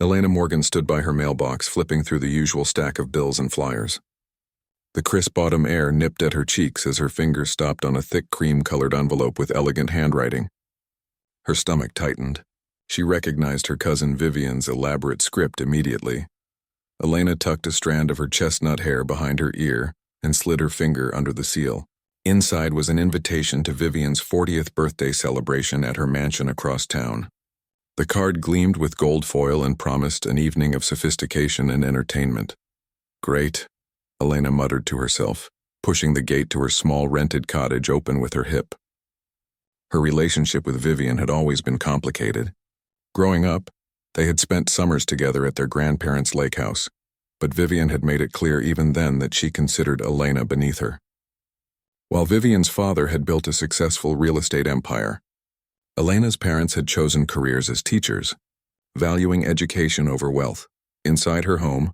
Elena Morgan stood by her mailbox, flipping through the usual stack of bills and flyers. The crisp autumn air nipped at her cheeks as her fingers stopped on a thick cream-colored envelope with elegant handwriting. Her stomach tightened. She recognized her cousin Vivian's elaborate script immediately. Elena tucked a strand of her chestnut hair behind her ear and slid her finger under the seal. Inside was an invitation to Vivian's 40th birthday celebration at her mansion across town. The card gleamed with gold foil and promised an evening of sophistication and entertainment. Great, Elena muttered to herself, pushing the gate to her small rented cottage open with her hip. Her relationship with Vivian had always been complicated. Growing up, they had spent summers together at their grandparents' lake house, but Vivian had made it clear even then that she considered Elena beneath her. While Vivian's father had built a successful real estate empire, Elena's parents had chosen careers as teachers, valuing education over wealth. Inside her home,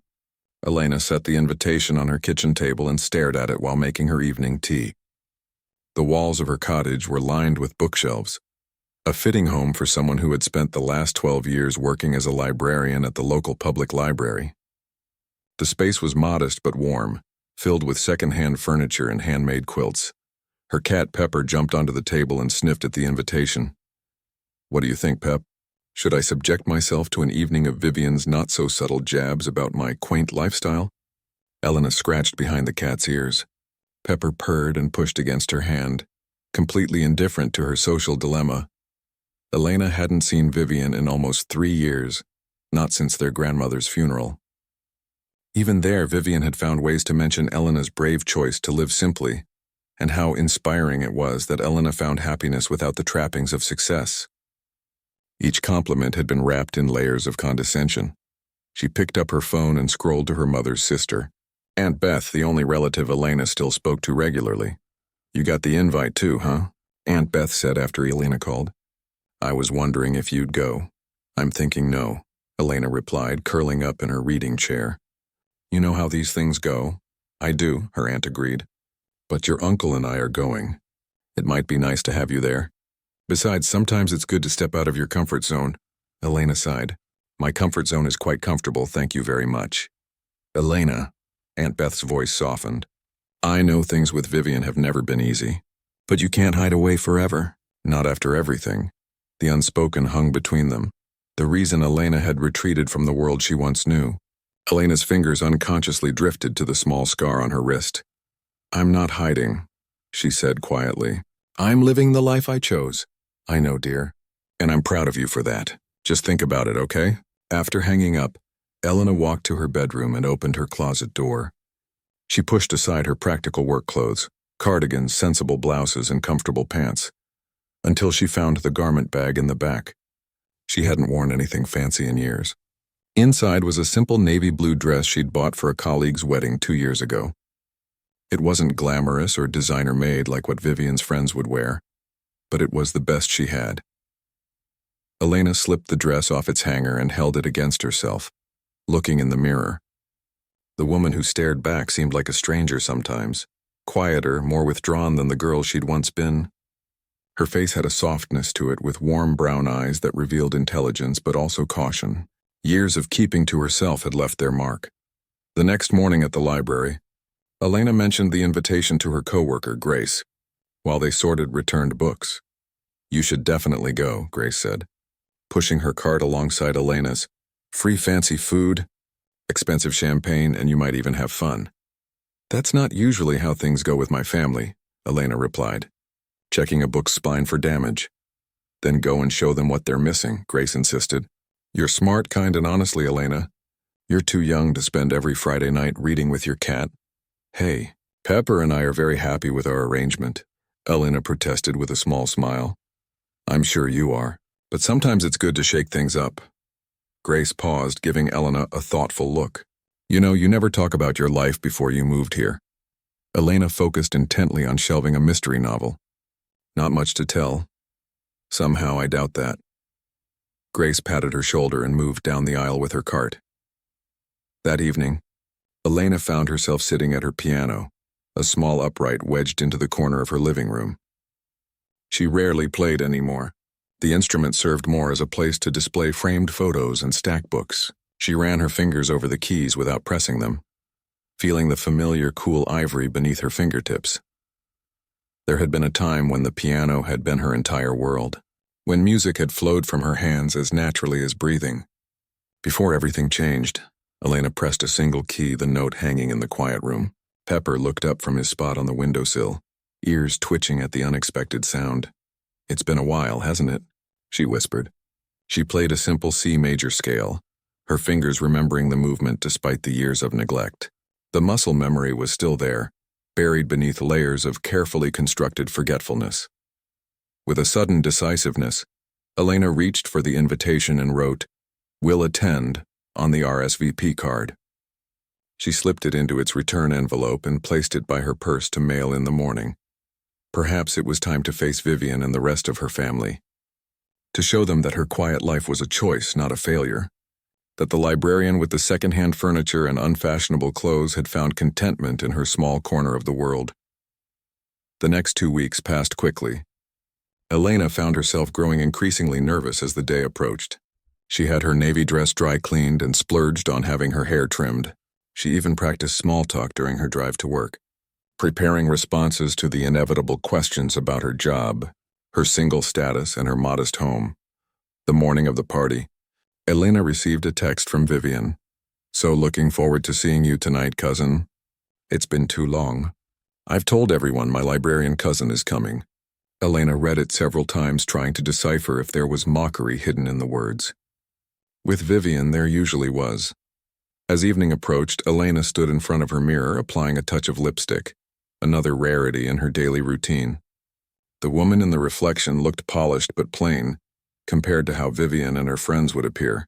Elena set the invitation on her kitchen table and stared at it while making her evening tea. The walls of her cottage were lined with bookshelves, a fitting home for someone who had spent the last 12 years working as a librarian at the local public library. The space was modest but warm, filled with second-hand furniture and handmade quilts. Her cat Pepper jumped onto the table and sniffed at the invitation. "What do you think, Pep? Should I subject myself to an evening of Vivian's not-so-subtle jabs about my quaint lifestyle?" Elena scratched behind the cat's ears. Pepper purred and pushed against her hand, completely indifferent to her social dilemma. Elena hadn't seen Vivian in almost 3 years, not since their grandmother's funeral. Even there, Vivian had found ways to mention Elena's brave choice to live simply, and how inspiring it was that Elena found happiness without the trappings of success. Each compliment had been wrapped in layers of condescension. She picked up her phone and scrolled to her mother's sister, Aunt Beth, the only relative Elena still spoke to regularly. "You got the invite too, huh?" Aunt Beth said after Elena called. "I was wondering if you'd go." "I'm thinking no," Elena replied, curling up in her reading chair. "You know how these things go." "I do," her aunt agreed. "But your uncle and I are going. It might be nice to have you there. Besides, sometimes it's good to step out of your comfort zone." Elena sighed. "My comfort zone is quite comfortable, thank you very much." "Elena," Aunt Beth's voice softened. "I know things with Vivian have never been easy. But you can't hide away forever. Not after everything." The unspoken hung between them, the reason Elena had retreated from the world she once knew. Elena's fingers unconsciously drifted to the small scar on her wrist. "I'm not hiding," she said quietly. "I'm living the life I chose." "I know, dear. And I'm proud of you for that. Just think about it, okay?" After hanging up, Elena walked to her bedroom and opened her closet door. She pushed aside her practical work clothes, cardigans, sensible blouses, and comfortable pants, until she found the garment bag in the back. She hadn't worn anything fancy in years. Inside was a simple navy blue dress she'd bought for a colleague's wedding 2 years ago. It wasn't glamorous or designer-made like what Vivian's friends would wear, but it was the best she had. Elena slipped the dress off its hanger and held it against herself, looking in the mirror. The woman who stared back seemed like a stranger sometimes, quieter, more withdrawn than the girl she'd once been. Her face had a softness to it with warm brown eyes that revealed intelligence but also caution. Years of keeping to herself had left their mark. The next morning at the library, Elena mentioned the invitation to her coworker, Grace, while they sorted returned books. "You should definitely go," Grace said, pushing her cart alongside Elena's. "Free fancy food, expensive champagne, and you might even have fun." "That's not usually how things go with my family," Elena replied, checking a book's spine for damage. "Then go and show them what they're missing," Grace insisted. "You're smart, kind, and honestly, Elena. You're too young to spend every Friday night reading with your cat." "Hey, Pepper and I are very happy with our arrangement," Elena protested with a small smile. "I'm sure you are, but sometimes it's good to shake things up." Grace paused, giving Elena a thoughtful look. "You know, you never talk about your life before you moved here." Elena focused intently on shelving a mystery novel. "Not much to tell. Somehow I doubt that." Grace patted her shoulder and moved down the aisle with her cart. That evening, Elena found herself sitting at her piano, a small upright wedged into the corner of her living room. She rarely played anymore, The instrument served more as a place to display framed photos and stack books. She ran her fingers over the keys without pressing them, feeling the familiar cool ivory beneath her fingertips. There had been a time when the piano had been her entire world, when music had flowed from her hands as naturally as breathing. Before everything changed, Elena pressed a single key, the note hanging in the quiet room. Pepper looked up from his spot on the windowsill, ears twitching at the unexpected sound. "It's been a while, hasn't it?" she whispered. She played a simple C major scale, her fingers remembering the movement despite the years of neglect. The muscle memory was still there, buried beneath layers of carefully constructed forgetfulness. With a sudden decisiveness, Elena reached for the invitation and wrote, "Will attend," on the RSVP card. She slipped it into its return envelope and placed it by her purse to mail in the morning. Perhaps it was time to face Vivian and the rest of her family. To show them that her quiet life was a choice, not a failure. That the librarian with the second-hand furniture and unfashionable clothes had found contentment in her small corner of the world. The next 2 weeks passed quickly. Elena found herself growing increasingly nervous as the day approached. She had her navy dress dry cleaned and splurged on having her hair trimmed. She even practiced small talk during her drive to work, preparing responses to the inevitable questions about her job, her single status, and her modest home. The morning of the party, Elena received a text from Vivian. "So looking forward to seeing you tonight, cousin. It's been too long. I've told everyone my librarian cousin is coming." Elena read it several times, trying to decipher if there was mockery hidden in the words. With Vivian, there usually was. As evening approached, Elena stood in front of her mirror, applying a touch of lipstick, another rarity in her daily routine. The woman in the reflection looked polished but plain, compared to how Vivian and her friends would appear.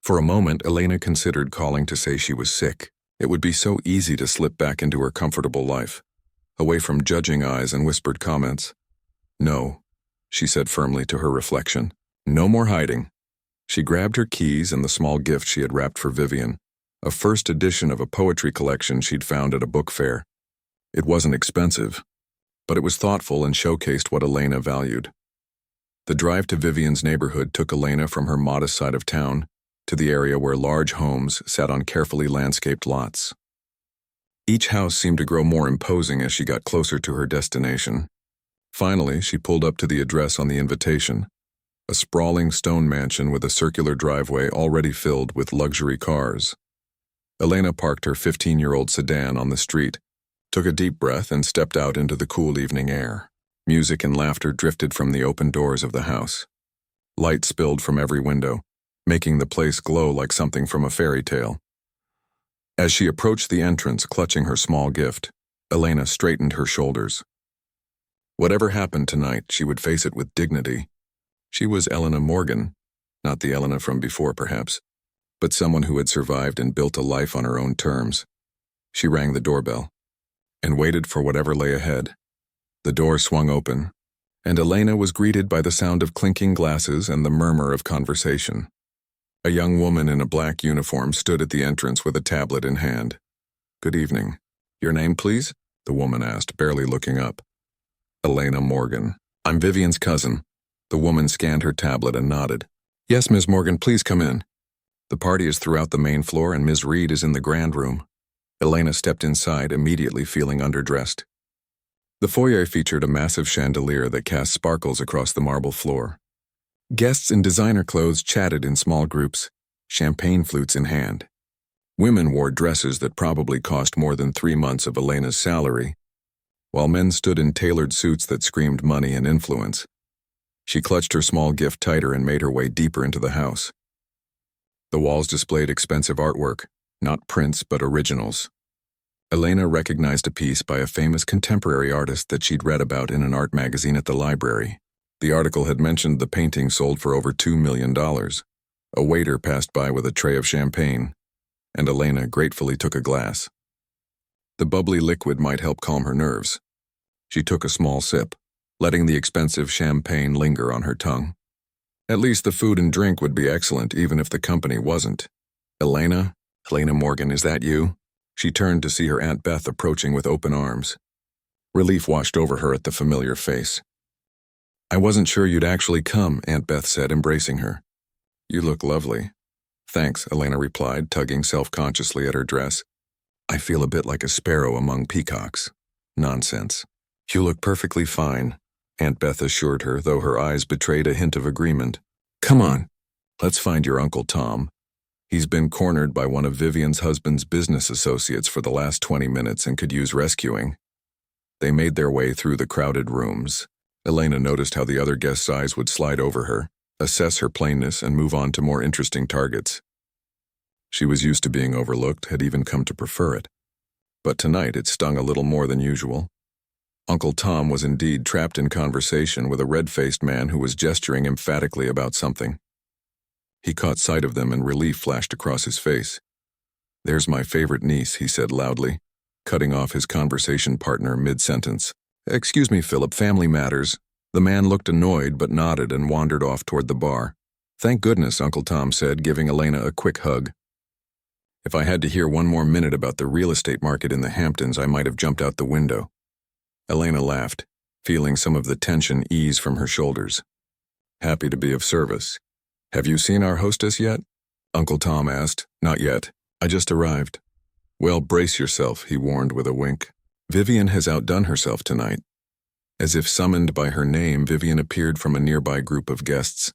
For a moment, Elena considered calling to say she was sick. It would be so easy to slip back into her comfortable life, away from judging eyes and whispered comments. "No," she said firmly to her reflection. "No more hiding." She grabbed her keys and the small gift she had wrapped for Vivian, a first edition of a poetry collection she'd found at a book fair. It wasn't expensive, but it was thoughtful and showcased what Elena valued. The drive to Vivian's neighborhood took Elena from her modest side of town to the area where large homes sat on carefully landscaped lots. Each house seemed to grow more imposing as she got closer to her destination. Finally, she pulled up to the address on the invitation, a sprawling stone mansion with a circular driveway already filled with luxury cars. Elena parked her 15-year-old sedan on the street, took a deep breath, and stepped out into the cool evening air. Music and laughter drifted from the open doors of the house. Light spilled from every window, making the place glow like something from a fairy tale. As she approached the entrance, clutching her small gift, Elena straightened her shoulders. Whatever happened tonight, she would face it with dignity. She was Elena Morgan, not the Elena from before perhaps, but someone who had survived and built a life on her own terms. She rang the doorbell and waited for whatever lay ahead. The door swung open, and Elena was greeted by the sound of clinking glasses and the murmur of conversation. A young woman in a black uniform stood at the entrance with a tablet in hand. "Good evening. Your name, please?" the woman asked, barely looking up. "Elena Morgan. I'm Vivian's cousin." The woman scanned her tablet and nodded. "Yes, Ms. Morgan, please come in. The party is throughout the main floor and Ms. Reed is in the grand room." Elena stepped inside, immediately feeling underdressed. The foyer featured a massive chandelier that cast sparkles across the marble floor. Guests in designer clothes chatted in small groups, champagne flutes in hand. Women wore dresses that probably cost more than 3 months of Elena's salary, while men stood in tailored suits that screamed money and influence. She clutched her small gift tighter and made her way deeper into the house. The walls displayed expensive artwork, not prints but originals. Elena recognized a piece by a famous contemporary artist that she'd read about in an art magazine at the library. The article had mentioned the painting sold for over $2 million. A waiter passed by with a tray of champagne, and Elena gratefully took a glass. The bubbly liquid might help calm her nerves. She took a small sip, letting the expensive champagne linger on her tongue. At least the food and drink would be excellent, even if the company wasn't. "Elena Morgan, is that you?" She turned to see her Aunt Beth approaching with open arms. Relief washed over her at the familiar face. I wasn't sure you'd actually come, Aunt Beth said, embracing her. You look lovely. Thanks, Elena replied, tugging self-consciously at her dress. I feel a bit like a sparrow among peacocks. Nonsense. You look perfectly fine, Aunt Beth assured her, though her eyes betrayed a hint of agreement. Come on, let's find your Uncle Tom. He's been cornered by one of Vivian's husband's business associates for the last 20 minutes and could use rescuing. They made their way through the crowded rooms. Elena noticed how the other guest's eyes would slide over her, assess her plainness, and move on to more interesting targets. She was used to being overlooked, had even come to prefer it. But tonight it stung a little more than usual. Uncle Tom was indeed trapped in conversation with a red-faced man who was gesturing emphatically about something. He caught sight of them and relief flashed across his face. There's my favorite niece, he said loudly, cutting off his conversation partner mid-sentence. Excuse me, Philip, family matters. The man looked annoyed but nodded and wandered off toward the bar. Thank goodness, Uncle Tom said, giving Elena a quick hug. If I had to hear one more minute about the real estate market in the Hamptons, I might have jumped out the window. Elena laughed, feeling some of the tension ease from her shoulders. Happy to be of service. Have you seen our hostess yet? Uncle Tom asked. Not yet. I just arrived. Well, brace yourself, he warned with a wink. Vivian has outdone herself tonight. As if summoned by her name, Vivian appeared from a nearby group of guests.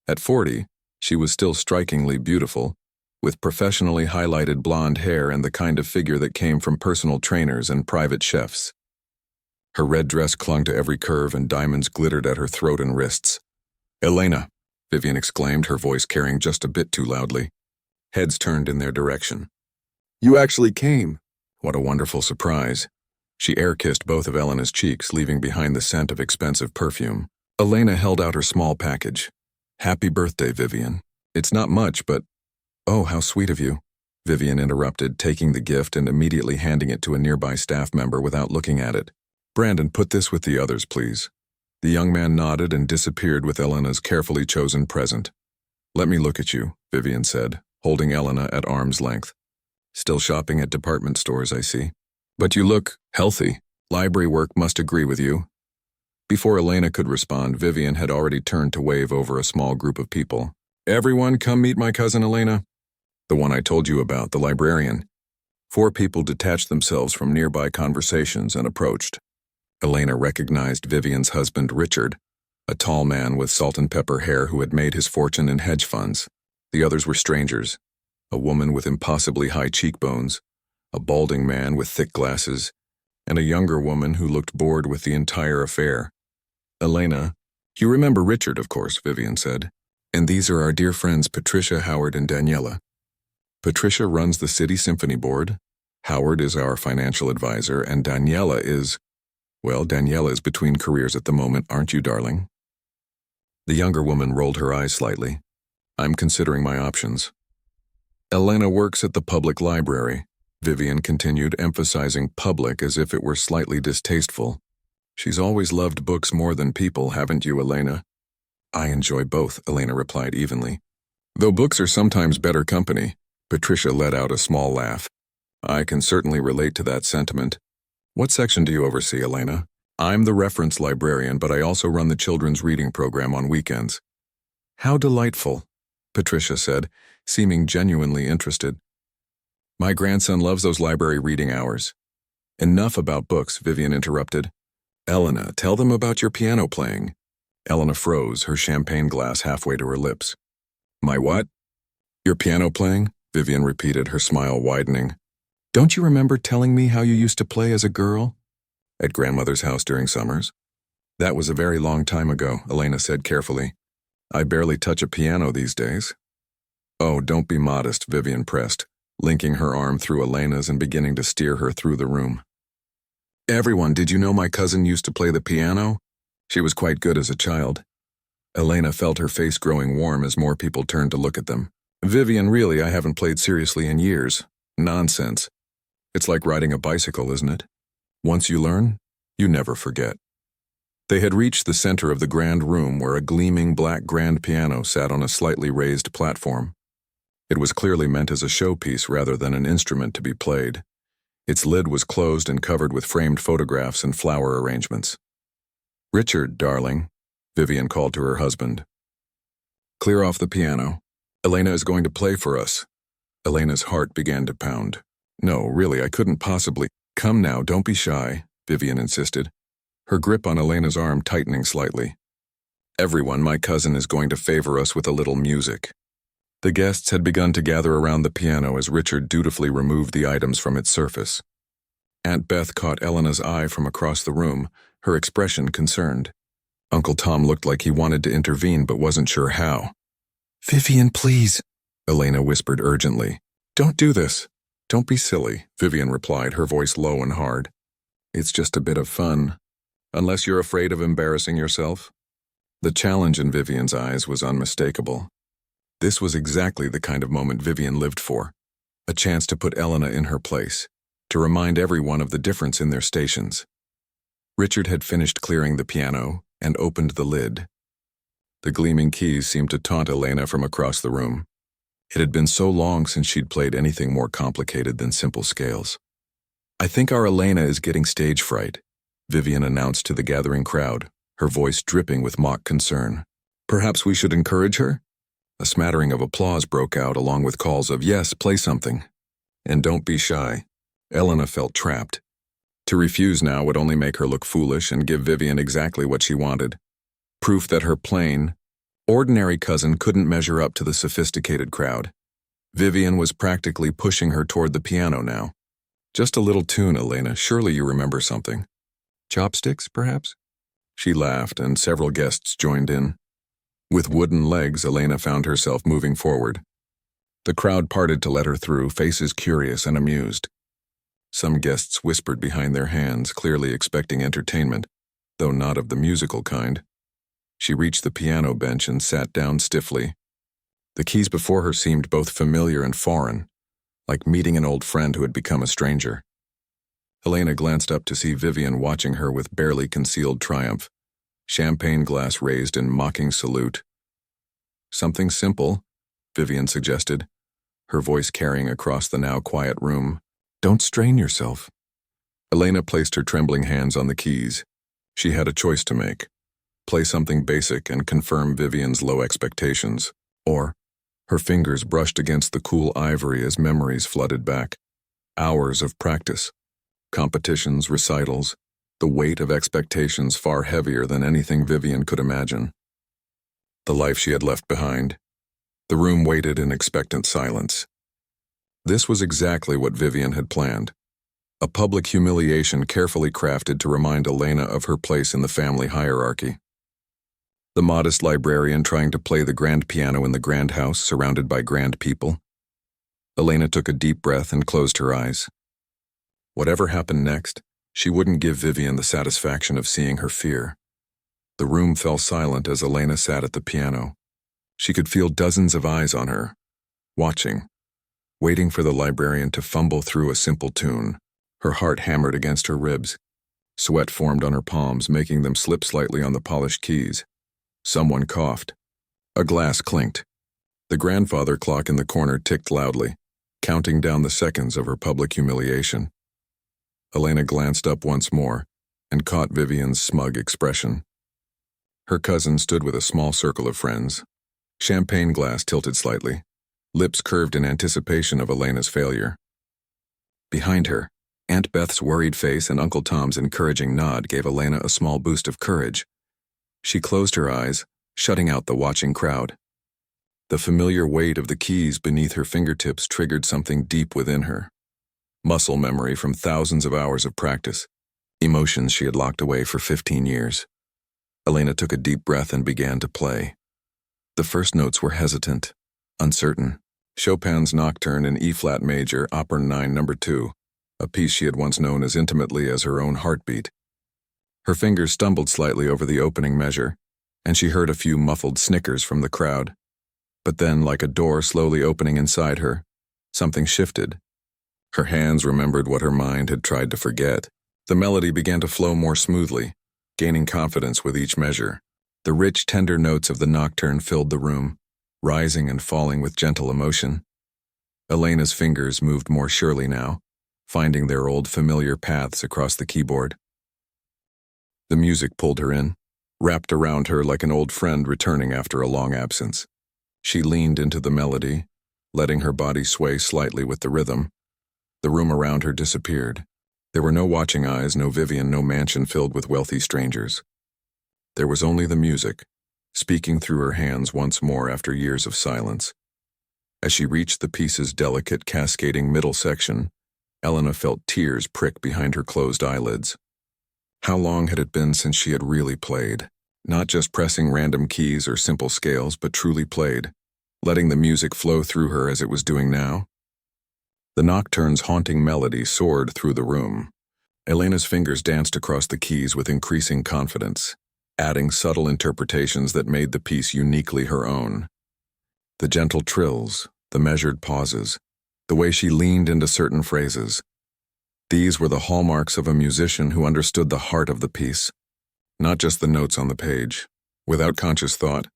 At 40, she was still strikingly beautiful, with professionally highlighted blonde hair and the kind of figure that came from personal trainers and private chefs. Her red dress clung to every curve and diamonds glittered at her throat and wrists. Elena, Vivian exclaimed, her voice carrying just a bit too loudly. Heads turned in their direction. You actually came. What a wonderful surprise. She air-kissed both of Elena's cheeks, leaving behind the scent of expensive perfume. Elena held out her small package. Happy birthday, Vivian. It's not much, but... Oh, how sweet of you. Vivian interrupted, taking the gift and immediately handing it to a nearby staff member without looking at it. Brandon, put this with the others, please. The young man nodded and disappeared with Elena's carefully chosen present. Let me look at you, Vivian said, holding Elena at arm's length. Still shopping at department stores, I see. But you look healthy. Library work must agree with you. Before Elena could respond, Vivian had already turned to wave over a small group of people. Everyone, come meet my cousin Elena. The one I told you about, the librarian. 4 people detached themselves from nearby conversations and approached. Elena recognized Vivian's husband, Richard, a tall man with salt and pepper hair who had made his fortune in hedge funds. The others were strangers, a woman with impossibly high cheekbones, a balding man with thick glasses, and a younger woman who looked bored with the entire affair. Elena, you remember Richard, of course, Vivian said. And these are our dear friends Patricia, Howard, and Daniela. Patricia runs the City Symphony Board, Howard is our financial advisor, and Daniela is... Well, Daniela is between careers at the moment, aren't you, darling? The younger woman rolled her eyes slightly. I'm considering my options. Elena works at the public library, Vivian continued, emphasizing public as if it were slightly distasteful. She's always loved books more than people, haven't you, Elena? I enjoy both, Elena replied evenly. Though books are sometimes better company, Patricia let out a small laugh. I can certainly relate to that sentiment. What section do you oversee, Elena? I'm the reference librarian, but I also run the children's reading program on weekends. How delightful, Patricia said, seeming genuinely interested. My grandson loves those library reading hours. Enough about books, Vivian interrupted. Elena, tell them about your piano playing. Elena froze, her champagne glass halfway to her lips. My what? Your piano playing? Vivian repeated, her smile widening. Don't you remember telling me how you used to play as a girl? At grandmother's house during summers? That was a very long time ago, Elena said carefully. I barely touch a piano these days. Oh, don't be modest, Vivian pressed, linking her arm through Elena's and beginning to steer her through the room. Everyone, did you know my cousin used to play the piano? She was quite good as a child. Elena felt her face growing warm as more people turned to look at them. Vivian, really, I haven't played seriously in years. Nonsense. It's like riding a bicycle, isn't it? Once you learn, you never forget. They had reached the center of the grand room where a gleaming black grand piano sat on a slightly raised platform. It was clearly meant as a showpiece rather than an instrument to be played. Its lid was closed and covered with framed photographs and flower arrangements. Richard, darling, Vivian called to her husband. "Clear off the piano. Elena is going to play for us." Elena's heart began to pound. "No, really, I couldn't possibly." "Come now, don't be shy," Vivian insisted, her grip on Elena's arm tightening slightly. "Everyone, my cousin is going to favor us with a little music." The guests had begun to gather around the piano as Richard dutifully removed the items from its surface. Aunt Beth caught Elena's eye from across the room, her expression concerned. Uncle Tom looked like he wanted to intervene but wasn't sure how. "Vivian, please," Elena whispered urgently. "Don't do this." "Don't be silly," Vivian replied, her voice low and hard. "It's just a bit of fun. Unless you're afraid of embarrassing yourself." The challenge in Vivian's eyes was unmistakable. This was exactly the kind of moment Vivian lived for. A chance to put Elena in her place, to remind everyone of the difference in their stations. Richard had finished clearing the piano and opened the lid. The gleaming keys seemed to taunt Elena from across the room. It had been so long since she'd played anything more complicated than simple scales. "I think our Elena is getting stage fright," Vivian announced to the gathering crowd, her voice dripping with mock concern. "Perhaps we should encourage her?" A smattering of applause broke out along with calls of, "Yes, play something." "And don't be shy." Elena felt trapped. To refuse now would only make her look foolish and give Vivian exactly what she wanted. Proof that her plain, ordinary cousin couldn't measure up to the sophisticated crowd. Vivian was practically pushing her toward the piano now. "Just a little tune, Elena. Surely you remember something." "Chopsticks, perhaps?" She laughed, and several guests joined in. With wooden legs, Elena found herself moving forward. The crowd parted to let her through, faces curious and amused. Some guests whispered behind their hands, clearly expecting entertainment, though not of the musical kind. She reached the piano bench and sat down stiffly. The keys before her seemed both familiar and foreign, like meeting an old friend who had become a stranger. Elena glanced up to see Vivian watching her with barely concealed triumph, champagne glass raised in mocking salute. "Something simple," Vivian suggested, her voice carrying across the now quiet room. "Don't strain yourself." Elena placed her trembling hands on the keys. She had a choice to make. Play something basic and confirm Vivian's low expectations, or her fingers brushed against the cool ivory as memories flooded back. Hours of practice, competitions, recitals, the weight of expectations far heavier than anything Vivian could imagine. The life she had left behind. The room waited in expectant silence. This was exactly what Vivian had planned. A public humiliation carefully crafted to remind Elena of her place in the family hierarchy. The modest librarian trying to play the grand piano in the grand house surrounded by grand people. Elena took a deep breath and closed her eyes. Whatever happened next, she wouldn't give Vivian the satisfaction of seeing her fear. The room fell silent as Elena sat at the piano. She could feel dozens of eyes on her, watching, waiting for the librarian to fumble through a simple tune. Her heart hammered against her ribs. Sweat formed on her palms, making them slip slightly on the polished keys. Someone coughed. A glass clinked. The grandfather clock in the corner ticked loudly, counting down the seconds of her public humiliation. Elena glanced up once more and caught Vivian's smug expression. Her cousin stood with a small circle of friends. Champagne glass tilted slightly, lips curved in anticipation of Elena's failure. Behind her, Aunt Beth's worried face and Uncle Tom's encouraging nod gave Elena a small boost of courage. She closed her eyes, shutting out the watching crowd. The familiar weight of the keys beneath her fingertips triggered something deep within her. Muscle memory from thousands of hours of practice, emotions she had locked away for 15 years. Elena took a deep breath and began to play. The first notes were hesitant, uncertain. Chopin's Nocturne in E-flat major, Opera 9, No. 2, a piece she had once known as intimately as her own heartbeat. Her fingers stumbled slightly over the opening measure, and she heard a few muffled snickers from the crowd. But then, like a door slowly opening inside her, something shifted. Her hands remembered what her mind had tried to forget. The melody began to flow more smoothly, gaining confidence with each measure. The rich, tender notes of the nocturne filled the room, rising and falling with gentle emotion. Elena's fingers moved more surely now, finding their old familiar paths across the keyboard. The music pulled her in, wrapped around her like an old friend returning after a long absence. She leaned into the melody, letting her body sway slightly with the rhythm. The room around her disappeared. There were no watching eyes, no Vivian, no mansion filled with wealthy strangers. There was only the music, speaking through her hands once more after years of silence. As she reached the piece's delicate, cascading middle section, Elena felt tears prick behind her closed eyelids. How long had it been since she had really played? Not just pressing random keys or simple scales, but truly played, letting the music flow through her as it was doing now. The nocturne's haunting melody soared through the room. Elena's fingers danced across the keys with increasing confidence, adding subtle interpretations that made the piece uniquely her own. The gentle trills, the measured pauses, the way she leaned into certain phrases. These were the hallmarks of a musician who understood the heart of the piece, not just the notes on the page. Without conscious thought,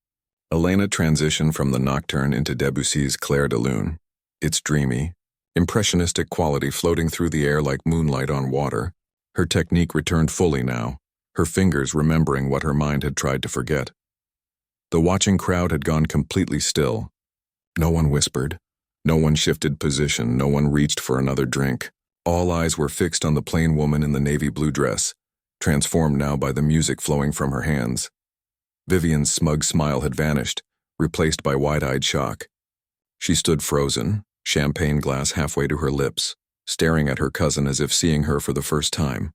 Elena transitioned from the nocturne into Debussy's Clair de Lune, its dreamy, impressionistic quality floating through the air like moonlight on water. Her technique returned fully now, her fingers remembering what her mind had tried to forget. The watching crowd had gone completely still. No one whispered, no one shifted position, no one reached for another drink. All eyes were fixed on the plain woman in the navy blue dress, transformed now by the music flowing from her hands. Vivian's smug smile had vanished, replaced by wide-eyed shock. She stood frozen, champagne glass halfway to her lips, staring at her cousin as if seeing her for the first time.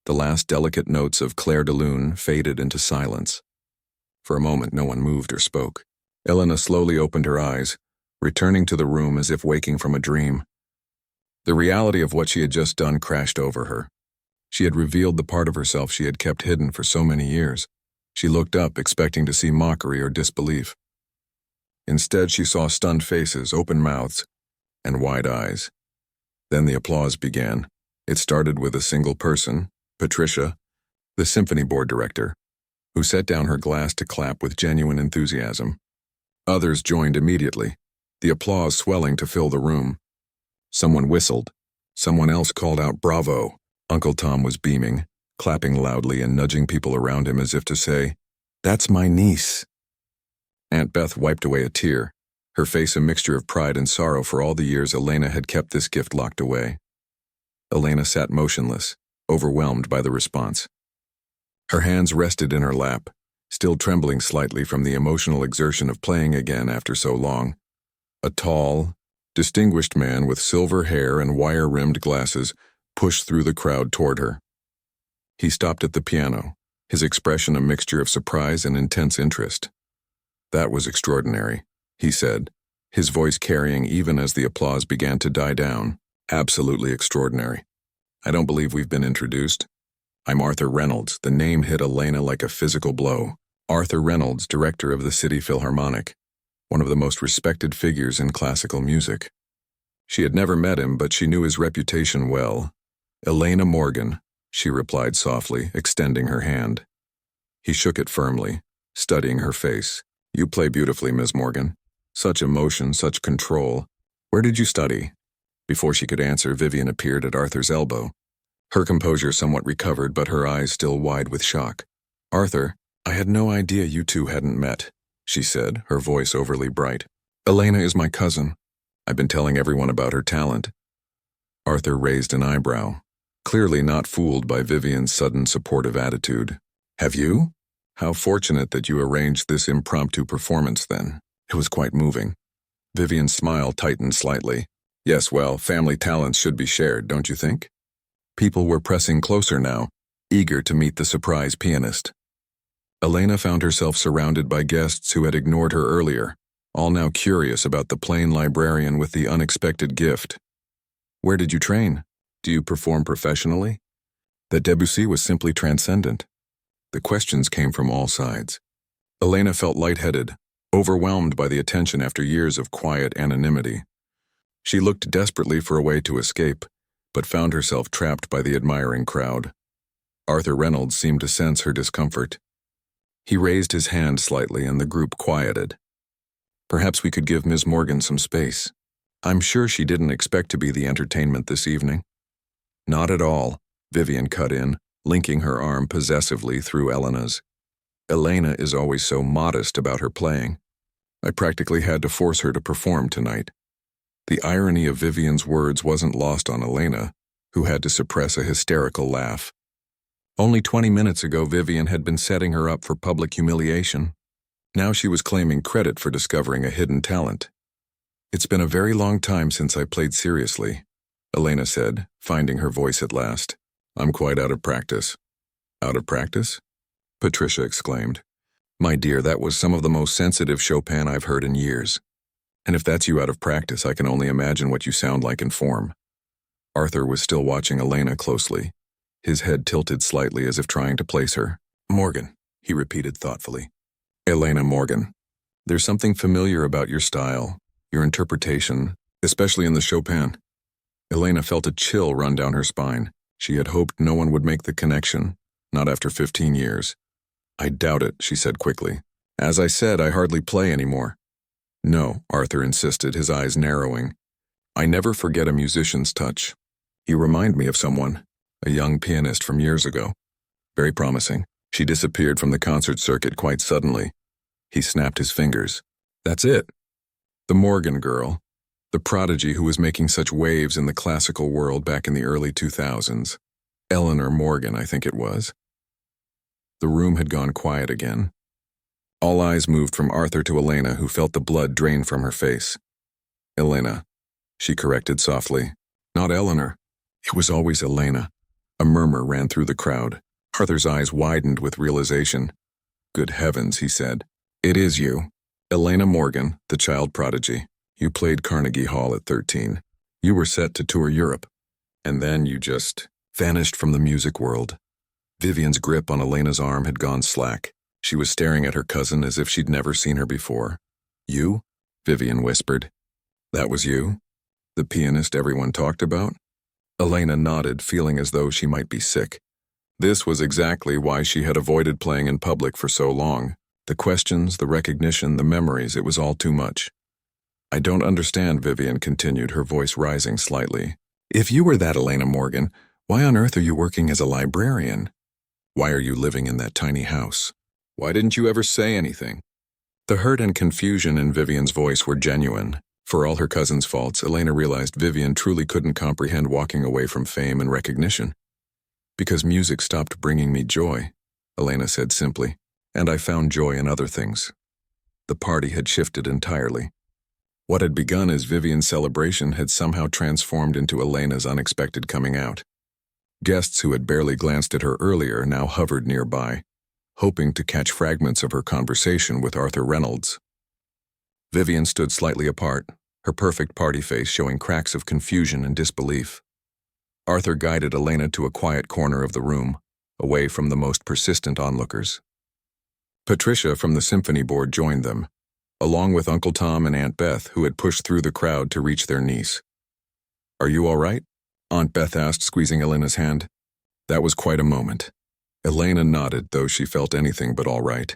The last delicate notes of Clair de Lune faded into silence. For a moment, no one moved or spoke. Elena slowly opened her eyes, returning to the room as if waking from a dream. The reality of what she had just done crashed over her. She had revealed the part of herself she had kept hidden for so many years. She looked up, expecting to see mockery or disbelief. Instead, she saw stunned faces, open mouths, and wide eyes. Then the applause began. It started with a single person, Patricia, the symphony board director, who set down her glass to clap with genuine enthusiasm. Others joined immediately, the applause swelling to fill the room. Someone whistled. Someone else called out, "Bravo!" Uncle Tom was beaming, clapping loudly and nudging people around him as if to say, "That's my niece." Aunt Beth wiped away a tear, her face a mixture of pride and sorrow for all the years Elena had kept this gift locked away. Elena sat motionless, overwhelmed by the response. Her hands rested in her lap, still trembling slightly from the emotional exertion of playing again after so long. A tall, distinguished man with silver hair and wire-rimmed glasses pushed through the crowd toward her. He stopped at the piano, his expression a mixture of surprise and intense interest. "That was extraordinary," he said, his voice carrying even as the applause began to die down. "Absolutely extraordinary. I don't believe we've been introduced. I'm Arthur Reynolds." The name hit Elena like a physical blow. Arthur Reynolds, director of the City Philharmonic, one of the most respected figures in classical music. She had never met him, but she knew his reputation well. "Elena Morgan," she replied softly, extending her hand. He shook it firmly, studying her face. "You play beautifully, Miss Morgan. Such emotion, such control. Where did you study?" Before she could answer, Vivian appeared at Arthur's elbow. Her composure somewhat recovered, but her eyes still wide with shock. "Arthur, I had no idea you two hadn't met," she said, her voice overly bright. "Elena is my cousin. I've been telling everyone about her talent." Arthur raised an eyebrow, clearly not fooled by Vivian's sudden supportive attitude. "Have you? How fortunate that you arranged this impromptu performance then." It was quite moving. Vivian's smile tightened slightly. "Yes, well, family talents should be shared, don't you think?" People were pressing closer now, eager to meet the surprise pianist. Elena found herself surrounded by guests who had ignored her earlier, all now curious about the plain librarian with the unexpected gift. "Where did you train? Do you perform professionally?" That Debussy was simply transcendent. The questions came from all sides. Elena felt lightheaded, overwhelmed by the attention after years of quiet anonymity. She looked desperately for a way to escape, but found herself trapped by the admiring crowd. Arthur Reynolds seemed to sense her discomfort. He raised his hand slightly and the group quieted. "Perhaps we could give Miss Morgan some space. I'm sure she didn't expect to be the entertainment this evening." "Not at all," Vivian cut in, linking her arm possessively through Elena's. Elena is always so modest about her playing. I practically had to force her to perform tonight. The irony of Vivian's words wasn't lost on Elena, who had to suppress a hysterical laugh. Only 20 minutes ago, Vivian had been setting her up for public humiliation. Now she was claiming credit for discovering a hidden talent. "It's been a very long time since I played seriously," Elena said, finding her voice at last. "I'm quite out of practice." "Out of practice?" Patricia exclaimed. "My dear, that was some of the most sensitive Chopin I've heard in years. And if that's you out of practice, I can only imagine what you sound like in form." Arthur was still watching Elena closely, his head tilted slightly as if trying to place her. "Morgan," he repeated thoughtfully. "Elena Morgan. There's something familiar about your style, your interpretation, especially in the Chopin." Elena felt a chill run down her spine. She had hoped no one would make the connection, not after 15 years. "I doubt it," she said quickly. "As I said, I hardly play anymore." "No," Arthur insisted, his eyes narrowing. "I never forget a musician's touch. You remind me of someone, a young pianist from years ago. Very promising. She disappeared from the concert circuit quite suddenly." He snapped his fingers. "That's it. The Morgan girl. The prodigy who was making such waves in the classical world back in the early 2000s. Eleanor Morgan, I think it was." The room had gone quiet again. All eyes moved from Arthur to Elena, who felt the blood drain from her face. "Elena," she corrected softly. "Not Eleanor. It was always Elena." A murmur ran through the crowd. Arthur's eyes widened with realization. "Good heavens," he said. "It is you. Elena Morgan, the child prodigy. You played Carnegie Hall at 13. You were set to tour Europe. And then you just vanished from the music world." Vivian's grip on Elena's arm had gone slack. She was staring at her cousin as if she'd never seen her before. "You?" Vivian whispered. "That was you? The pianist everyone talked about?" Elena nodded, feeling as though she might be sick. This was exactly why she had avoided playing in public for so long. The questions, the recognition, the memories, it was all too much. "I don't understand," Vivian continued, her voice rising slightly. "If you were that Elena Morgan, why on earth are you working as a librarian? Why are you living in that tiny house? Why didn't you ever say anything?" The hurt and confusion in Vivian's voice were genuine. For all her cousin's faults, Elena realized Vivian truly couldn't comprehend walking away from fame and recognition. "Because music stopped bringing me joy," Elena said simply, "and I found joy in other things." The party had shifted entirely. What had begun as Vivian's celebration had somehow transformed into Elena's unexpected coming out. Guests who had barely glanced at her earlier now hovered nearby, hoping to catch fragments of her conversation with Arthur Reynolds. Vivian stood slightly apart, her perfect party face showing cracks of confusion and disbelief. Arthur guided Elena to a quiet corner of the room, away from the most persistent onlookers. Patricia from the symphony board joined them, along with Uncle Tom and Aunt Beth, who had pushed through the crowd to reach their niece. "Are you all right?" Aunt Beth asked, squeezing Elena's hand. That was quite a moment. Elena nodded, though she felt anything but all right.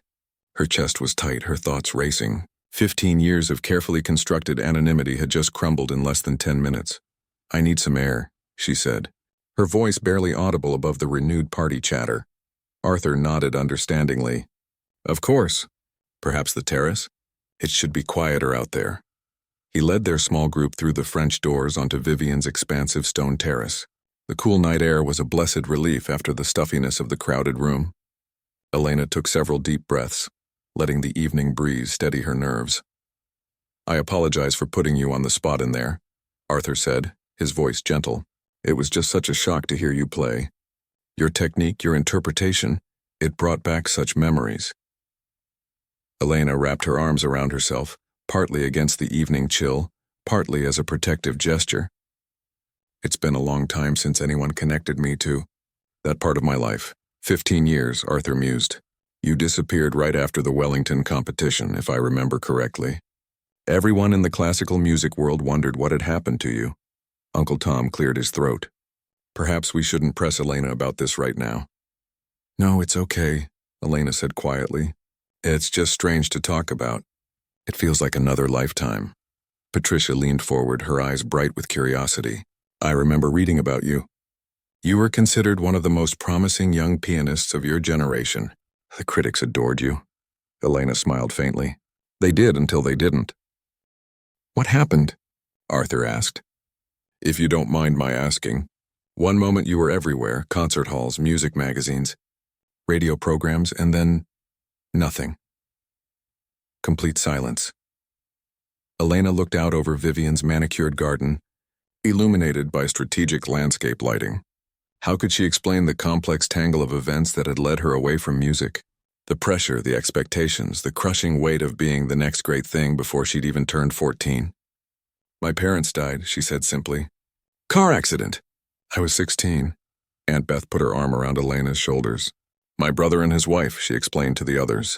Her chest was tight, her thoughts racing. 15 years of carefully constructed anonymity had just crumbled in less than 10 minutes. "I need some air," she said, her voice barely audible above the renewed party chatter. Arthur nodded understandingly. "Of course. Perhaps the terrace? It should be quieter out there." He led their small group through the French doors onto Vivian's expansive stone terrace. The cool night air was a blessed relief after the stuffiness of the crowded room. Elena took several deep breaths, letting the evening breeze steady her nerves. "I apologize for putting you on the spot in there," Arthur said, his voice gentle. "It was just such a shock to hear you play. Your technique, your interpretation, it brought back such memories." Elena wrapped her arms around herself, partly against the evening chill, partly as a protective gesture. "It's been a long time since anyone connected me to that part of my life. 15 years, Arthur mused. You disappeared right after the Wellington competition, if I remember correctly. Everyone in the classical music world wondered what had happened to you." Uncle Tom cleared his throat. "Perhaps we shouldn't press Elena about this right now." "No, it's okay," Elena said quietly. "It's just strange to talk about. It feels like another lifetime." Patricia leaned forward, her eyes bright with curiosity. "I remember reading about you. You were considered one of the most promising young pianists of your generation. The critics adored you. Elena smiled faintly. They did until they didn't. What happened? Arthur asked. If you don't mind my asking. One moment you were everywhere, concert halls, music magazines, radio programs, and then nothing. Complete silence. Elena looked out over Vivian's manicured garden, illuminated by strategic landscape lighting. How could she explain the complex tangle of events that had led her away from music? The pressure, the expectations, the crushing weight of being the next great thing before she'd even turned 14. My parents died, she said simply. Car accident. I was 16. Aunt Beth put her arm around Elena's shoulders. My brother and his wife, she explained to the others.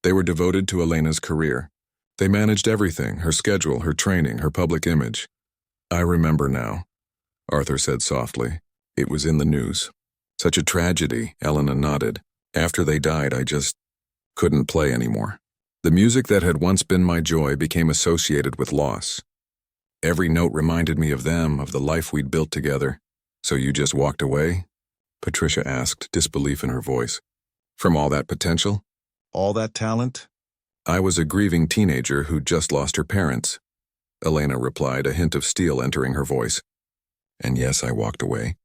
They were devoted to Elena's career. They managed everything, her schedule, her training, her public image. I remember now, Arthur said softly. It was in the news. Such a tragedy, Elena nodded. After they died, I just couldn't play anymore. The music that had once been my joy became associated with loss. Every note reminded me of them, of the life we'd built together. So you just walked away? Patricia asked, disbelief in her voice. From all that potential? All that talent? I was a grieving teenager who'd just lost her parents, Elena replied, a hint of steel entering her voice. And yes, I walked away.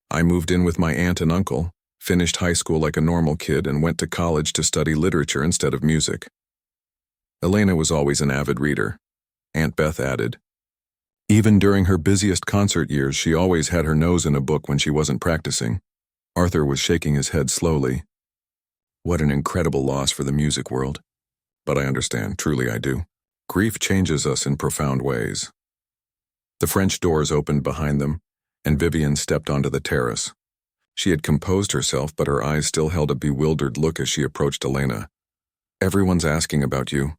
I moved in with my aunt and uncle, finished high school like a normal kid, and went to college to study literature instead of music. Elena was always an avid reader, Aunt Beth added. Even during her busiest concert years, she always had her nose in a book when she wasn't practicing. Arthur was shaking his head slowly. What an incredible loss for the music world. But I understand, truly I do. Grief changes us in profound ways. The French doors opened behind them, and Vivian stepped onto the terrace. She had composed herself, but her eyes still held a bewildered look as she approached Elena. Everyone's asking about you,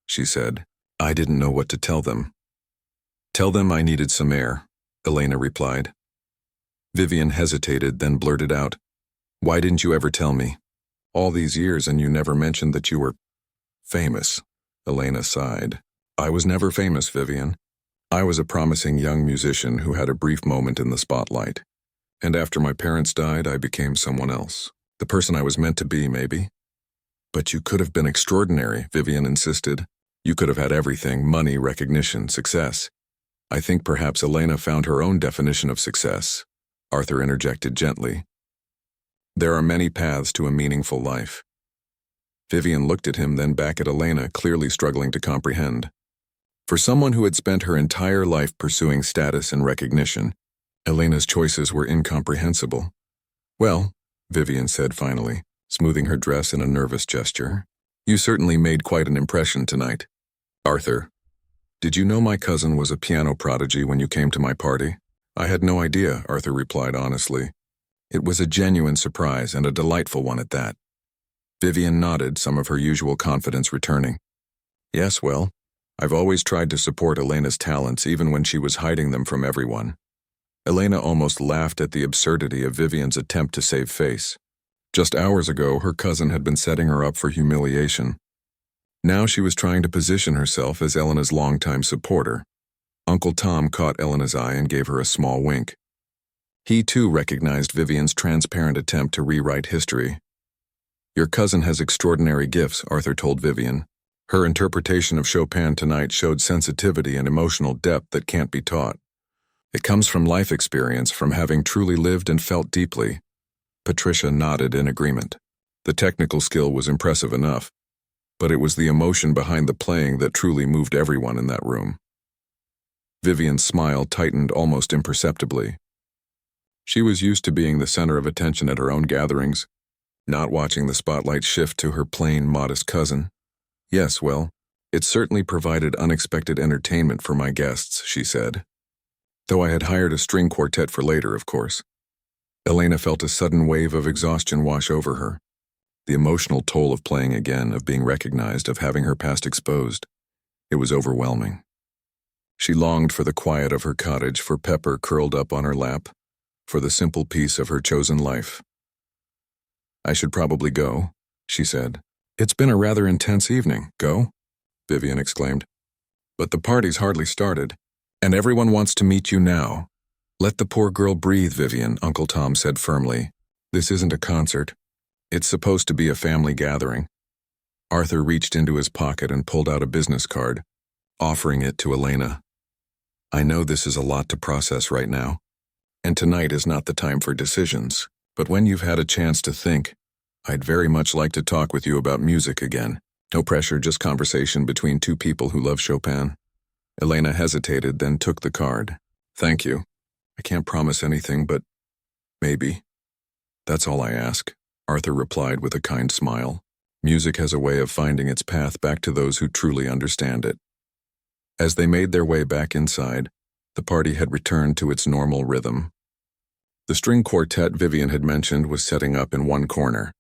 she said. I didn't know what to tell them. Tell them I needed some air, Elena replied. Vivian hesitated, then blurted out, Why didn't you ever tell me? All these years and you never mentioned that you were famous, Elena sighed. I was never famous, Vivian. I was a promising young musician who had a brief moment in the spotlight. And after my parents died, I became someone else. The person I was meant to be, maybe. But you could have been extraordinary, Vivian insisted. You could have had everything, money, recognition, success. I think perhaps Elena found her own definition of success, Arthur interjected gently. There are many paths to a meaningful life. Vivian looked at him, then back at Elena, clearly struggling to comprehend. For someone who had spent her entire life pursuing status and recognition, Elena's choices were incomprehensible. Well, Vivian said finally, smoothing her dress in a nervous gesture, you certainly made quite an impression tonight. Arthur, did you know my cousin was a piano prodigy when you came to my party? I had no idea, Arthur replied honestly. It was a genuine surprise and a delightful one at that. Vivian nodded, some of her usual confidence returning. Yes, well, I've always tried to support Elena's talents even when she was hiding them from everyone. Elena almost laughed at the absurdity of Vivian's attempt to save face. Just hours ago, her cousin had been setting her up for humiliation. Now she was trying to position herself as Elena's longtime supporter. Uncle Tom caught Elena's eye and gave her a small wink. He too recognized Vivian's transparent attempt to rewrite history. Your cousin has extraordinary gifts, Arthur told Vivian. Her interpretation of Chopin tonight showed sensitivity and emotional depth that can't be taught. It comes from life experience, from having truly lived and felt deeply. Patricia nodded in agreement. The technical skill was impressive enough, but it was the emotion behind the playing that truly moved everyone in that room. Vivian's smile tightened almost imperceptibly. She was used to being the center of attention at her own gatherings, not watching the spotlight shift to her plain, modest cousin. Yes, well, it certainly provided unexpected entertainment for my guests, she said. Though I had hired a string quartet for later, of course. Elena felt a sudden wave of exhaustion wash over her. The emotional toll of playing again, of being recognized, of having her past exposed. It was overwhelming. She longed for the quiet of her cottage, for Pepper curled up on her lap, for the simple peace of her chosen life. I should probably go, she said. It's been a rather intense evening. Go? Vivian exclaimed. But the party's hardly started, and everyone wants to meet you now. Let the poor girl breathe, Vivian, Uncle Tom said firmly. This isn't a concert. It's supposed to be a family gathering. Arthur reached into his pocket and pulled out a business card, offering it to Elena. I know this is a lot to process right now, and tonight is not the time for decisions, but when you've had a chance to think, I'd very much like to talk with you about music again. No pressure, just conversation between two people who love Chopin. Elena hesitated, then took the card. Thank you. I can't promise anything, but maybe. That's all I ask, Arthur replied with a kind smile. Music has a way of finding its path back to those who truly understand it. As they made their way back inside, the party had returned to its normal rhythm. The string quartet Vivian had mentioned was setting up in one corner.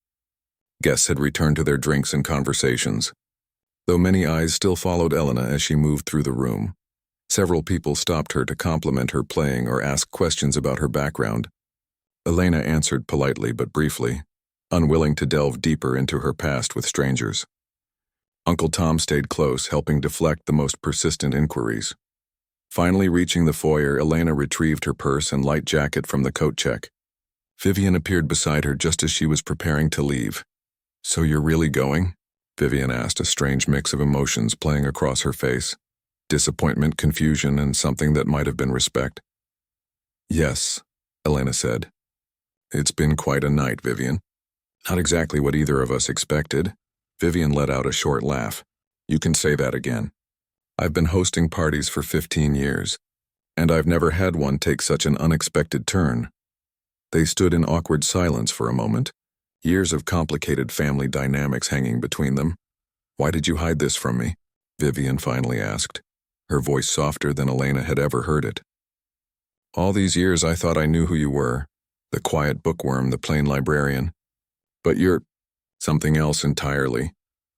Guests had returned to their drinks and conversations, though many eyes still followed Elena as she moved through the room. Several people stopped her to compliment her playing or ask questions about her background. Elena answered politely but briefly, unwilling to delve deeper into her past with strangers. Uncle Tom stayed close, helping deflect the most persistent inquiries. Finally reaching the foyer, Elena retrieved her purse and light jacket from the coat check. Vivian appeared beside her just as she was preparing to leave. So you're really going? Vivian asked, a strange mix of emotions playing across her face. Disappointment, confusion, and something that might have been respect. Yes, Elena said. It's been quite a night, Vivian. Not exactly what either of us expected. Vivian let out a short laugh. You can say that again. I've been hosting parties for 15 years, and I've never had one take such an unexpected turn. They stood in awkward silence for a moment, years of complicated family dynamics hanging between them. Why did you hide this from me? Vivian finally asked, her voice softer than Elena had ever heard it. All these years I thought I knew who you were, the quiet bookworm, the plain librarian. But you're something else entirely.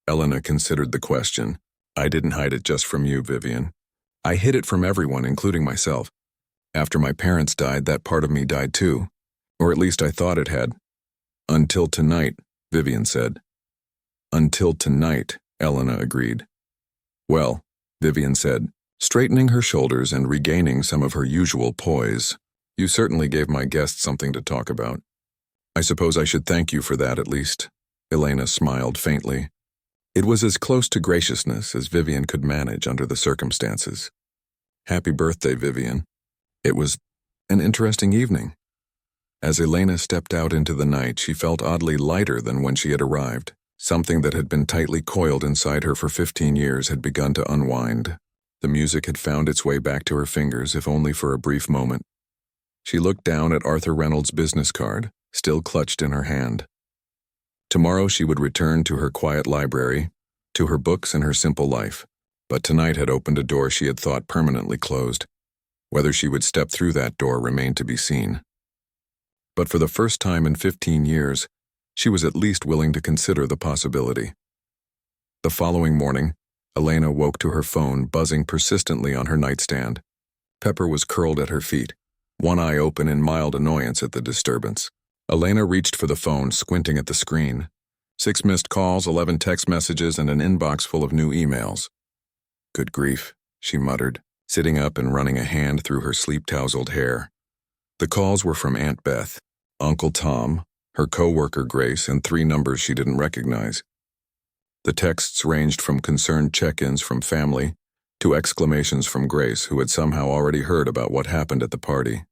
Elena considered the question. I didn't hide it just from you, Vivian. I hid it from everyone, including myself. After my parents died, that part of me died too. Or at least I thought it had. Until tonight, Vivian said. Until tonight, Elena agreed. Well, Vivian said, straightening her shoulders and regaining some of her usual poise, you certainly gave my guests something to talk about. I suppose I should thank you for that at least. Elena smiled faintly. It was as close to graciousness as Vivian could manage under the circumstances. Happy birthday, Vivian. It was an interesting evening. As Elena stepped out into the night, she felt oddly lighter than when she had arrived. Something that had been tightly coiled inside her for 15 years had begun to unwind. The music had found its way back to her fingers, if only for a brief moment. She looked down at Arthur Reynolds' business card, still clutched in her hand. Tomorrow she would return to her quiet library, to her books and her simple life, but tonight had opened a door she had thought permanently closed. Whether she would step through that door remained to be seen. But for the first time in 15 years, she was at least willing to consider the possibility. The following morning, Elena woke to her phone buzzing persistently on her nightstand. Pepper was curled at her feet, one eye open in mild annoyance at the disturbance. Elena reached for the phone, squinting at the screen. 6 missed calls, 11 text messages, and an inbox full of new emails. Good grief, she muttered, sitting up and running a hand through her sleep-tousled hair. The calls were from Aunt Beth, Uncle Tom, her co-worker Grace, and 3 numbers she didn't recognize. The texts ranged from concerned check-ins from family to exclamations from Grace, who had somehow already heard about what happened at the party.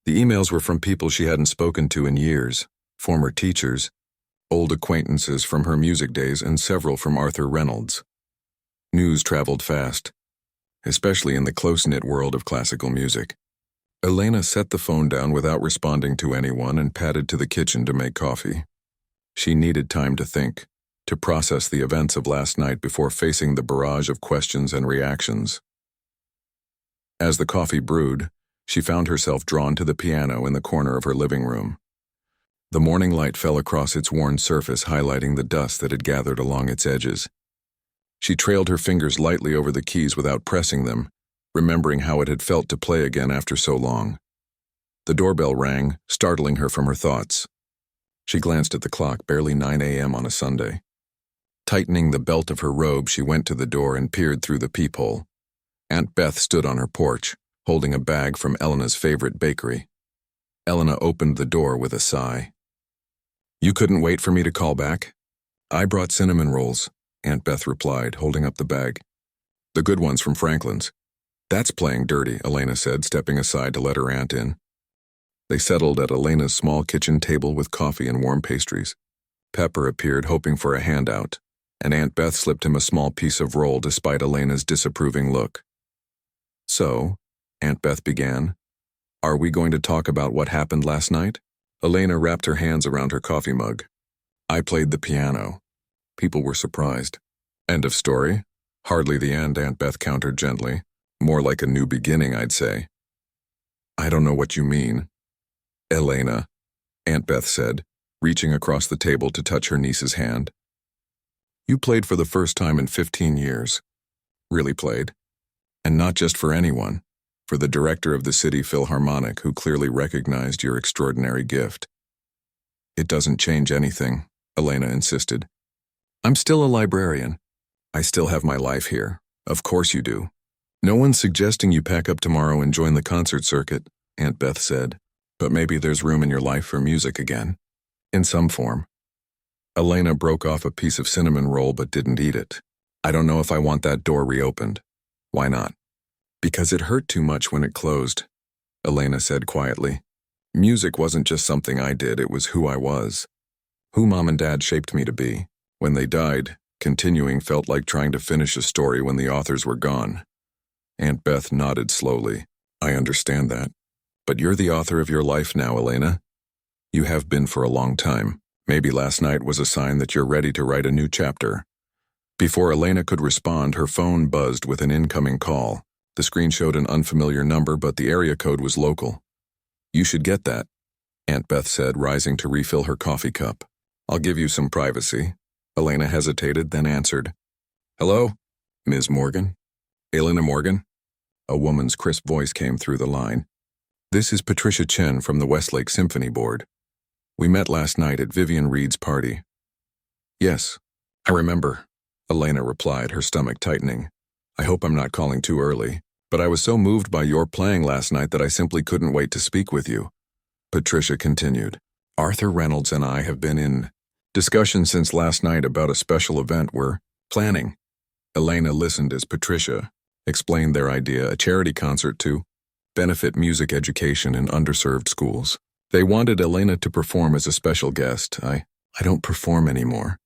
The emails were from people she hadn't spoken to in years, former teachers, old acquaintances from her music days, and several from Arthur Reynolds. News traveled fast, especially in the close-knit world of classical music. Elena set the phone down without responding to anyone and padded to the kitchen to make coffee. She needed time to think, to process the events of last night before facing the barrage of questions and reactions. As the coffee brewed, she found herself drawn to the piano in the corner of her living room. The morning light fell across its worn surface, highlighting the dust that had gathered along its edges. She trailed her fingers lightly over the keys without pressing them, remembering how it had felt to play again after so long. The doorbell rang, startling her from her thoughts. She glanced at the clock, barely 9 a.m. on a Sunday. Tightening the belt of her robe, she went to the door and peered through the peephole. Aunt Beth stood on her porch, holding a bag from Elena's favorite bakery. Elena opened the door with a sigh. You couldn't wait for me to call back? I brought cinnamon rolls, Aunt Beth replied, holding up the bag. The good ones from Franklin's. That's playing dirty, Elena said, stepping aside to let her aunt in. They settled at Elena's small kitchen table with coffee and warm pastries. Pepper appeared, hoping for a handout, and Aunt Beth slipped him a small piece of roll despite Elena's disapproving look. So, Aunt Beth began, are we going to talk about what happened last night? Elena wrapped her hands around her coffee mug. I played the piano. People were surprised. End of story? Hardly the end, Aunt Beth countered gently. More like a new beginning, I'd say. I don't know what you mean. Elena, Aunt Beth said, reaching across the table to touch her niece's hand. You played for the first time in 15 years. Really played. And not just for anyone, for the director of the City Philharmonic, who clearly recognized your extraordinary gift. It doesn't change anything, Elena insisted. I'm still a librarian. I still have my life here. Of course you do. No one's suggesting you pack up tomorrow and join the concert circuit, Aunt Beth said. But maybe there's room in your life for music again. In some form. Elena broke off a piece of cinnamon roll but didn't eat it. I don't know if I want that door reopened. Why not? Because it hurt too much when it closed, Elena said quietly. Music wasn't just something I did, it was who I was. Who Mom and Dad shaped me to be. When they died, continuing felt like trying to finish a story when the authors were gone. Aunt Beth nodded slowly. I understand that. But you're the author of your life now, Elena. You have been for a long time. Maybe last night was a sign that you're ready to write a new chapter. Before Elena could respond, her phone buzzed with an incoming call. The screen showed an unfamiliar number, but the area code was local. You should get that, Aunt Beth said, rising to refill her coffee cup. I'll give you some privacy. Elena hesitated, then answered. Hello? Ms. Morgan? Elena Morgan? A woman's crisp voice came through the line. This is Patricia Chen from the Westlake Symphony Board. We met last night at Vivian Reed's party. Yes, I remember, Elena replied, her stomach tightening. I hope I'm not calling too early, but I was so moved by your playing last night that I simply couldn't wait to speak with you. Patricia continued. Arthur Reynolds and I have been in discussion since last night about a special event we're planning. Elena listened as Patricia explained their idea, a charity concert to benefit music education in underserved schools. They wanted Elena to perform as a special guest. I don't perform anymore,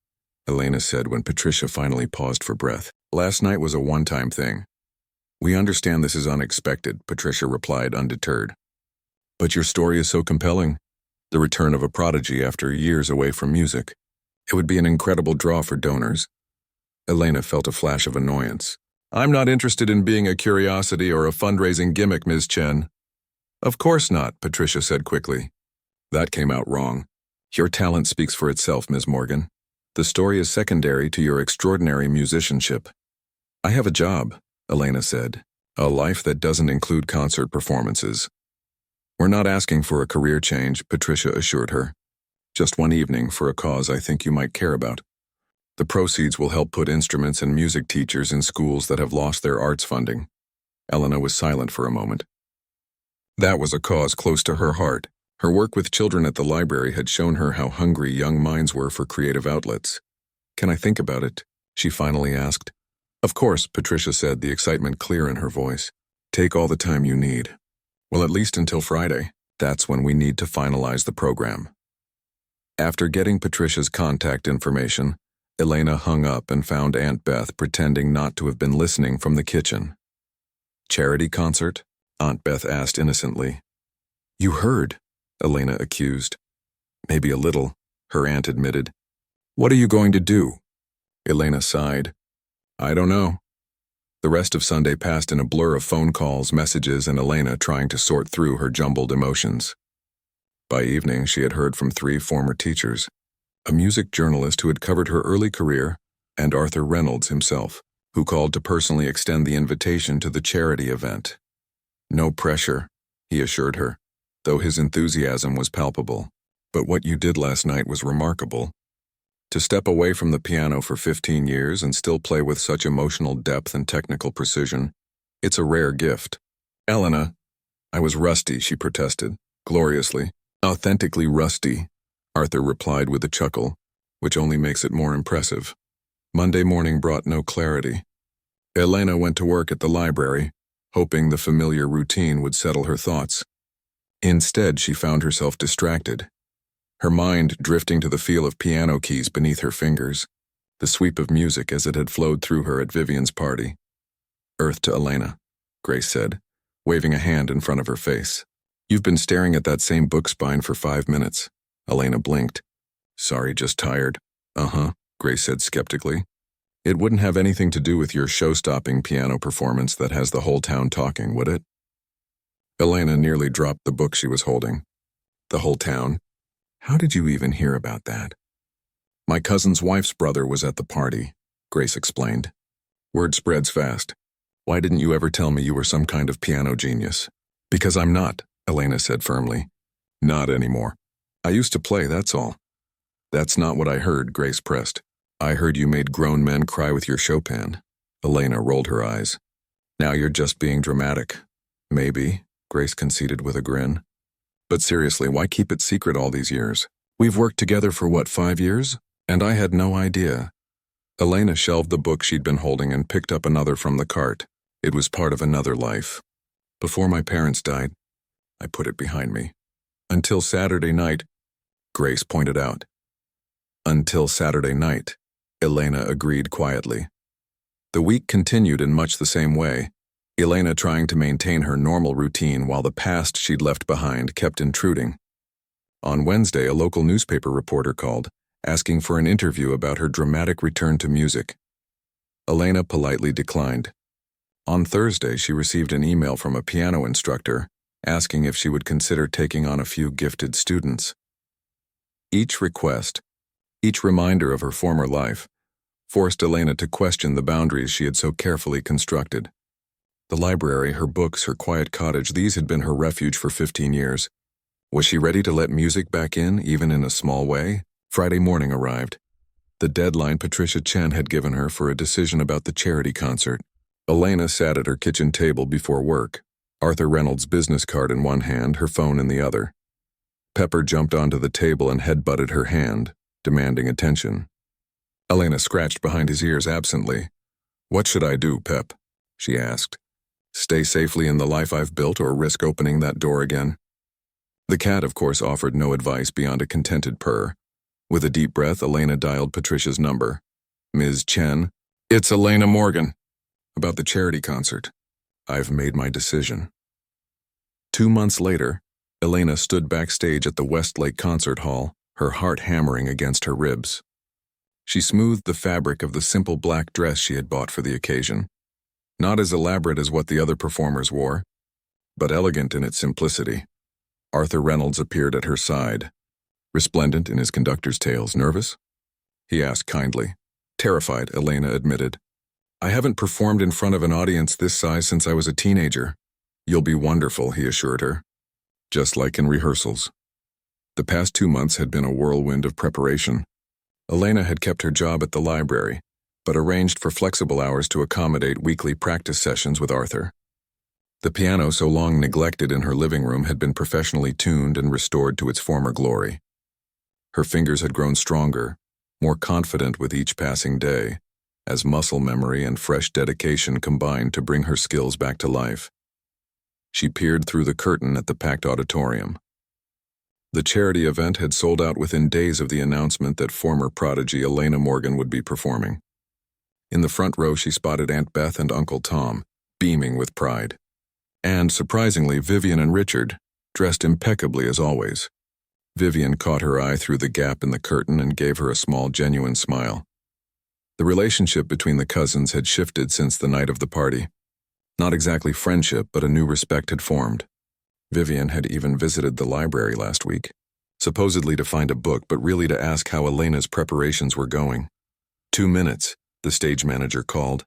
Elena said when Patricia finally paused for breath. Last night was a one-time thing. We understand this is unexpected, Patricia replied, undeterred. But your story is so compelling. The return of a prodigy after years away from music. It would be an incredible draw for donors. Elena felt a flash of annoyance. I'm not interested in being a curiosity or a fundraising gimmick, Ms. Chen. Of course not, Patricia said quickly. That came out wrong. Your talent speaks for itself, Ms. Morgan. The story is secondary to your extraordinary musicianship. I have a job, Elena said. A life that doesn't include concert performances. We're not asking for a career change, Patricia assured her. Just one evening for a cause I think you might care about. The proceeds will help put instruments and music teachers in schools that have lost their arts funding. Elena was silent for a moment. That was a cause close to her heart. Her work with children at the library had shown her how hungry young minds were for creative outlets. Can I think about it? She finally asked. Of course, Patricia said, the excitement clear in her voice. Take all the time you need. Well, at least until Friday. That's when we need to finalize the program. After getting Patricia's contact information, Elena hung up and found Aunt Beth pretending not to have been listening from the kitchen. Charity concert? Aunt Beth asked innocently. You heard, Elena accused. Maybe a little, her aunt admitted. What are you going to do? Elena sighed. I don't know. The rest of Sunday passed in a blur of phone calls, messages, and Elena trying to sort through her jumbled emotions. By evening, she had heard from 3 former teachers, a music journalist who had covered her early career, and Arthur Reynolds himself, who called to personally extend the invitation to the charity event. No pressure, he assured her, though his enthusiasm was palpable. But what you did last night was remarkable. To step away from the piano for 15 years and still play with such emotional depth and technical precision, it's a rare gift. Elena, I was rusty, she protested, gloriously, authentically rusty. Arthur replied with a chuckle, which only makes it more impressive. Monday morning brought no clarity. Elena went to work at the library, hoping the familiar routine would settle her thoughts. Instead, she found herself distracted, her mind drifting to the feel of piano keys beneath her fingers, the sweep of music as it had flowed through her at Vivian's party. "Earth to Elena," Grace said, waving a hand in front of her face. "You've been staring at that same book spine for 5 minutes." Elena blinked. "Sorry, just tired." "Uh-huh," Grace said skeptically. "It wouldn't have anything to do with your show-stopping piano performance that has the whole town talking, would it?" Elena nearly dropped the book she was holding. "The whole town? How did you even hear about that?" "My cousin's wife's brother was at the party," Grace explained. "Word spreads fast. Why didn't you ever tell me you were some kind of piano genius?" "Because I'm not," Elena said firmly. "Not anymore. I used to play, that's all." "That's not what I heard," Grace pressed. "I heard you made grown men cry with your Chopin." Elena rolled her eyes. "Now you're just being dramatic." "Maybe," Grace conceded with a grin. "But seriously, why keep it secret all these years? We've worked together for what, 5 years? And I had no idea." Elena shelved the book she'd been holding and picked up another from the cart. It was part of another life. "Before my parents died, I put it behind me. Until Saturday night," Grace pointed out. "Until Saturday night," Elena agreed quietly. The week continued in much the same way, Elena trying to maintain her normal routine while the past she'd left behind kept intruding. On Wednesday, a local newspaper reporter called, asking for an interview about her dramatic return to music. Elena politely declined. On Thursday, she received an email from a piano instructor asking if she would consider taking on a few gifted students. Each request, each reminder of her former life, forced Elena to question the boundaries she had so carefully constructed. The library, her books, her quiet cottage, these had been her refuge for 15 years. Was she ready to let music back in, even in a small way? Friday morning arrived. The deadline Patricia Chen had given her for a decision about the charity concert. Elena sat at her kitchen table before work, Arthur Reynolds' business card in one hand, her phone in the other. Pepper jumped onto the table and head-butted her hand, demanding attention. Elena scratched behind his ears absently. "What should I do, Pep?" she asked. "Stay safely in the life I've built or risk opening that door again?" The cat, of course, offered no advice beyond a contented purr. With a deep breath, Elena dialed Patricia's number. "Ms. Chen?" "It's Elena Morgan." "About the charity concert." "I've made my decision." 2 months later, Elena stood backstage at the Westlake Concert Hall, her heart hammering against her ribs. She smoothed the fabric of the simple black dress she had bought for the occasion. Not as elaborate as what the other performers wore, but elegant in its simplicity. Arthur Reynolds appeared at her side, resplendent in his conductor's tails. "Nervous?" he asked kindly. "Terrified," Elena admitted. "I haven't performed in front of an audience this size since I was a teenager." "You'll be wonderful," he assured her. "Just like in rehearsals." The past 2 months had been a whirlwind of preparation. Elena had kept her job at the library, but arranged for flexible hours to accommodate weekly practice sessions with Arthur. The piano so long neglected in her living room had been professionally tuned and restored to its former glory. Her fingers had grown stronger, more confident with each passing day, as muscle memory and fresh dedication combined to bring her skills back to life. She peered through the curtain at the packed auditorium. The charity event had sold out within days of the announcement that former prodigy Elena Morgan would be performing. In the front row, she spotted Aunt Beth and Uncle Tom, beaming with pride. And, surprisingly, Vivian and Richard, dressed impeccably as always. Vivian caught her eye through the gap in the curtain and gave her a small, genuine smile. The relationship between the cousins had shifted since the night of the party. Not exactly friendship, but a new respect had formed. Vivian had even visited the library last week, supposedly to find a book, but really to ask how Elena's preparations were going. 2 minutes, the stage manager called.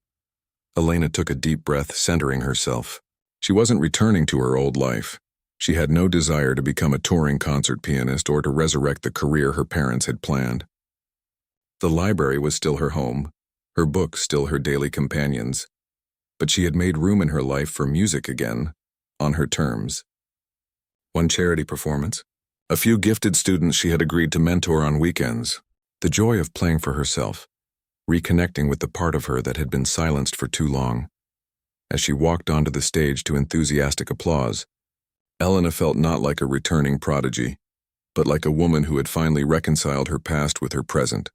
Elena took a deep breath, centering herself. She wasn't returning to her old life. She had no desire to become a touring concert pianist or to resurrect the career her parents had planned. The library was still her home, her books still her daily companions, but she had made room in her life for music again, on her terms. One charity performance, A few gifted students she had agreed to mentor on weekends. The joy of playing for herself, reconnecting with the part of her that had been silenced for too long. As she walked onto the stage to enthusiastic applause, Elena felt not like a returning prodigy, but like a woman who had finally reconciled her past with her present.